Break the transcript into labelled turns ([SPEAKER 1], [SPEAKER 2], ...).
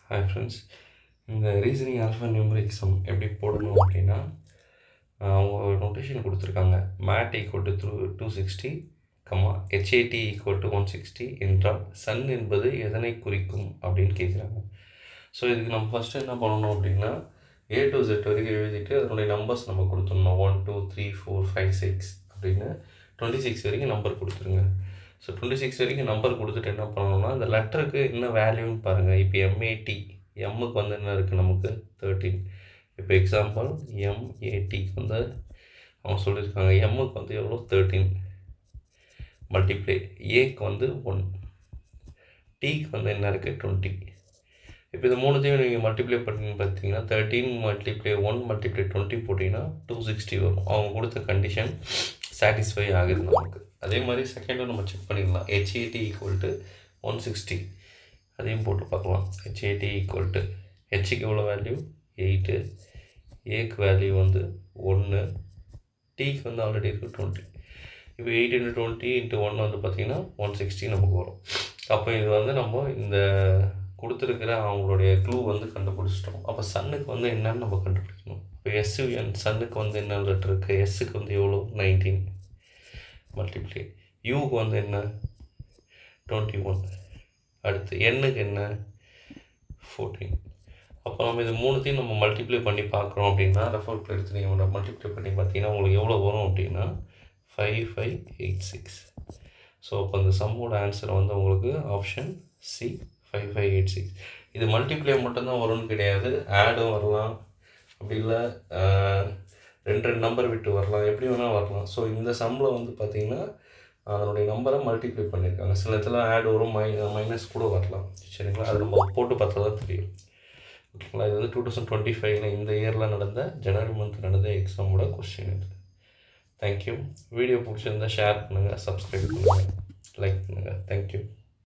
[SPEAKER 1] Hi friends. இந்த reasoning alphanumeric sum எப்படி போடணும் அப்படின்னா, அவங்க ஒரு நோட்டேஷன் கொடுத்துருக்காங்க. MAT equal to 260, HAT equal to 160 என்றால் சன் என்பது எதனை குறிக்கும் அப்படின்னு கேட்குறாங்க. ஸோ இதுக்கு நம்ம ஃபஸ்ட்டு என்ன பண்ணணும் அப்படின்னா, A to Z வரைக்கும் எழுதிட்டு அதனுடைய நம்பர்ஸ் நம்ம கொடுத்துடணும். 1 2 3 4 5 6 அப்படின்னு 26 வரைக்கும் நம்பர் கொடுத்துருங்க. ஸோ 26 வரைக்கும் நம்பர் கொடுத்துட்டு என்ன பண்ணணும்னா, அந்த லெட்டருக்கு என்ன வேல்யூன்னு பாருங்கள். இப்போ MAT, எம்முக்கு வந்து என்ன இருக்குது நமக்கு 13. இப்போ எக்ஸாம்பிள் MATக்கு வந்து அவங்க சொல்லியிருக்காங்க, எம்முக்கு வந்து எவ்வளோ 13 மல்டிப்ளை, ஏக்கு வந்து 1, டிக்கு வந்து என்ன இருக்குது 20. இப்போ இந்த மூணுத்தையும் நீங்கள் மல்டிப்ளை பண்ணி பார்த்தீங்கன்னா 13 மல்டிப்ளை 1 மல்டிப்ளை 20 போட்டிங்கன்னா 260 வரும். அவங்க கொடுத்த கண்டிஷன் சாட்டிஸ்ஃபை ஆகுது நமக்கு. அதே மாதிரி செகண்டும் நம்ம செக் பண்ணிடலாம். HAT ஈக்குவல் டு 160 அதையும் போட்டு பார்க்கலாம். HAT ஈக்குவல் டு ஹெச்சுக்கு எவ்வளோ வேல்யூ 8, ஏக்கு வேல்யூ வந்து 1, டிக்கு வந்து ஆல்ரெடி இருக்குது 20. இப்போ 8 × 20 × 1 வந்து பார்த்திங்கன்னா 160 நமக்கு வரும். அப்போ இது வந்து நம்ம இந்த கொடுத்துருக்கிற அவங்களுடைய க்ளூ வந்து கண்டுபிடிச்சிட்டோம். அப்போ சன்னுக்கு வந்து என்னன்னு நம்ம கண்டுபிடிக்கணும். இப்போ SUN சன்னுக்கு வந்து என்ன லெட்டர் இருக்குது, எஸ்ஸுக்கு வந்து எவ்வளோ 19 மல்டிப்ளை, யூக்கு வந்து என்ன 21, அடுத்து எண்ணுக்கு என்ன 14. அப்போ நம்ம இது மூணுத்தையும் நம்ம மல்டிப்ளை பண்ணி பார்க்குறோம் அப்படின்னா, ரெஃபர் எடுத்து நீங்கள் மல்டிப்ளை பண்ணி பார்த்தீங்கன்னா உங்களுக்கு எவ்வளோ வரும் அப்படின்னா 5586. ஸோ அப்போ அந்த சம்மோட ஆன்சர் வந்து உங்களுக்கு ஆப்ஷன் C 5586. இது மல்டிப்ளை மட்டும்தான் வரும்னு கிடையாது, ஆடும் வரலாம், அப்படி இல்லை ரெண்டு நம்பர் விட்டு வரலாம், எப்படி வேணால் வரலாம். ஸோ இந்த சம்மில் வந்து பார்த்திங்கன்னா அதனுடைய நம்பரை மல்டிப்ளை பண்ணியிருக்காங்க. சில இடத்துல ஆட் வரும், மைனஸ் கூட வரலாம். சரிங்களா, அது நம்ம போட்டு பார்த்தா தான் தெரியும். ஓகேங்களா, இது வந்து 2025 இந்த இயரில் நடந்த ஜனவரி மந்த் நடந்த எக்ஸாமோட கொஸ்டின் இது. தேங்க்யூ. வீடியோ பிடிச்சிருந்தால் ஷேர் பண்ணுங்கள், சப்ஸ்கிரைப் பண்ணுங்கள், லைக் பண்ணுங்கள். தேங்க்யூ.